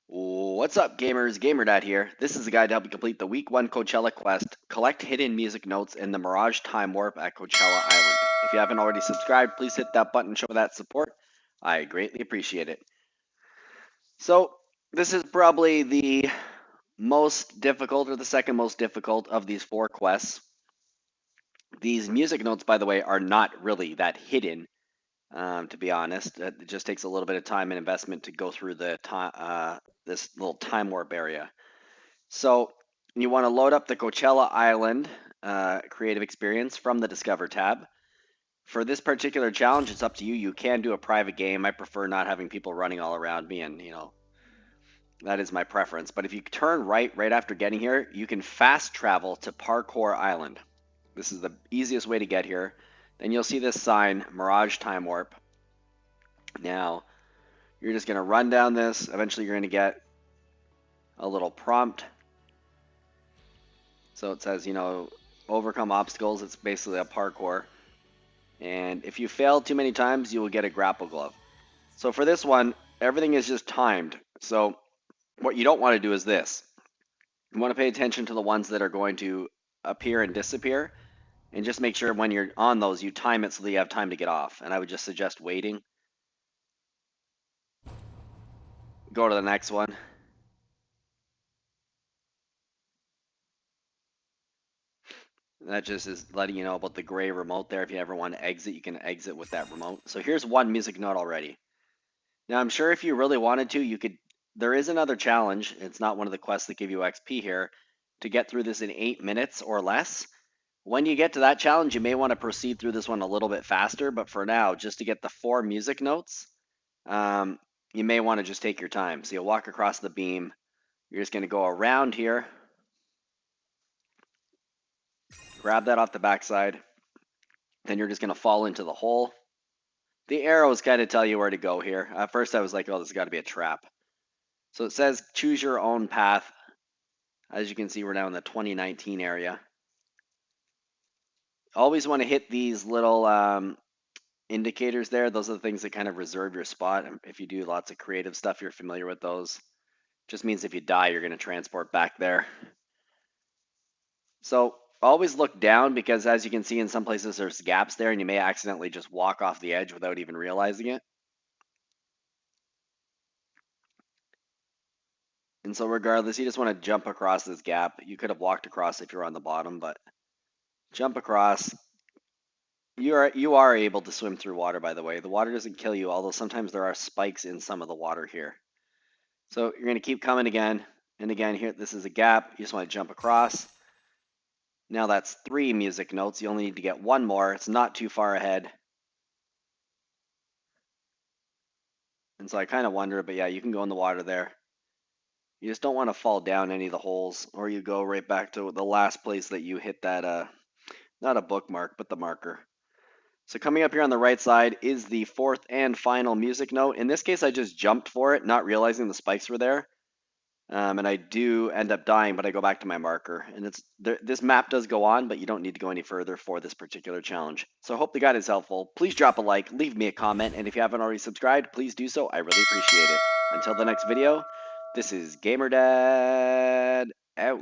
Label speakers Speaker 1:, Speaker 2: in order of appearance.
Speaker 1: What's up, gamers? GamerDad here. This is a guide to help you complete the Week 1 Coachella quest, collect hidden music notes in the Mirage Time Warp at Coachella Island. If you haven't already subscribed, please hit that button to show that support. I greatly appreciate it. So, this is probably the most difficult or the second most difficult of these 4 quests. These music notes, by the way, are not really that hidden, to be honest. It just takes a little bit of time and investment to go through the this little time warp area. So you want to load up the Coachella Island creative experience from the Discover tab. For this particular challenge, it's up to you. You can do a private game. I prefer not having people running all around me, and that is my preference. But if you turn right after getting here, you can fast travel to Parkour Island. This is the easiest way to get here. Then you'll see this sign, Mirage Time Warp. Now, you're just going to run down this. Eventually, you're going to get a little prompt. So it says, overcome obstacles. It's basically a parkour. And if you fail too many times, you will get a grapple glove. So for this one, everything is just timed. So what you don't want to do is this. You want to pay attention to the ones that are going to appear and disappear. And just make sure when you're on those, you time it so that you have time to get off. And I would just suggest waiting. Go to the next one. That just is letting you know about the gray remote there. If you ever want to exit, you can exit with that remote. So here's one music note already. Now I'm sure if you really wanted to, you could, there is another challenge. It's not one of the quests that give you XP here to get through this in 8 minutes or less. When you get to that challenge, you may want to proceed through this one a little bit faster, but for now, just to get the 4 music notes, you may want to just take your time. So you'll walk across the beam. You're just going to go around here. Grab that off the backside. Then you're just going to fall into the hole. The arrows kind of tell you where to go here. At first I was like, oh, this has got to be a trap. So it says choose your own path. As you can see, we're now in the 2019 area. Always want to hit these little indicators there. Those are the things that kind of reserve your spot. If you do lots of creative stuff, you're familiar with those. Just means if you die, you're going to transport back there. So always look down because as you can see in some places there's gaps there and you may accidentally just walk off the edge without even realizing it. And so regardless, you just want to jump across this gap. You could have walked across if you're on the bottom, but jump across. You are able to swim through water, by the way. The water doesn't kill you, although sometimes there are spikes in some of the water here. So you're going to keep coming again and again here. This is a gap. You just want to jump across. Now that's 3 music notes. You only need to get 1 more. It's not too far ahead. And so I kind of wonder, but yeah, you can go in the water there. You just don't want to fall down any of the holes, or you go right back to the last place that you hit that, not a bookmark, but the marker. So coming up here on the right side is the 4th and final music note. In this case, I just jumped for it, not realizing the spikes were there. And I do end up dying, but I go back to my marker. And this map does go on, but you don't need to go any further for this particular challenge. So I hope the guide is helpful. Please drop a like, leave me a comment, and if you haven't already subscribed, please do so. I really appreciate it. Until the next video, this is GamerDad out.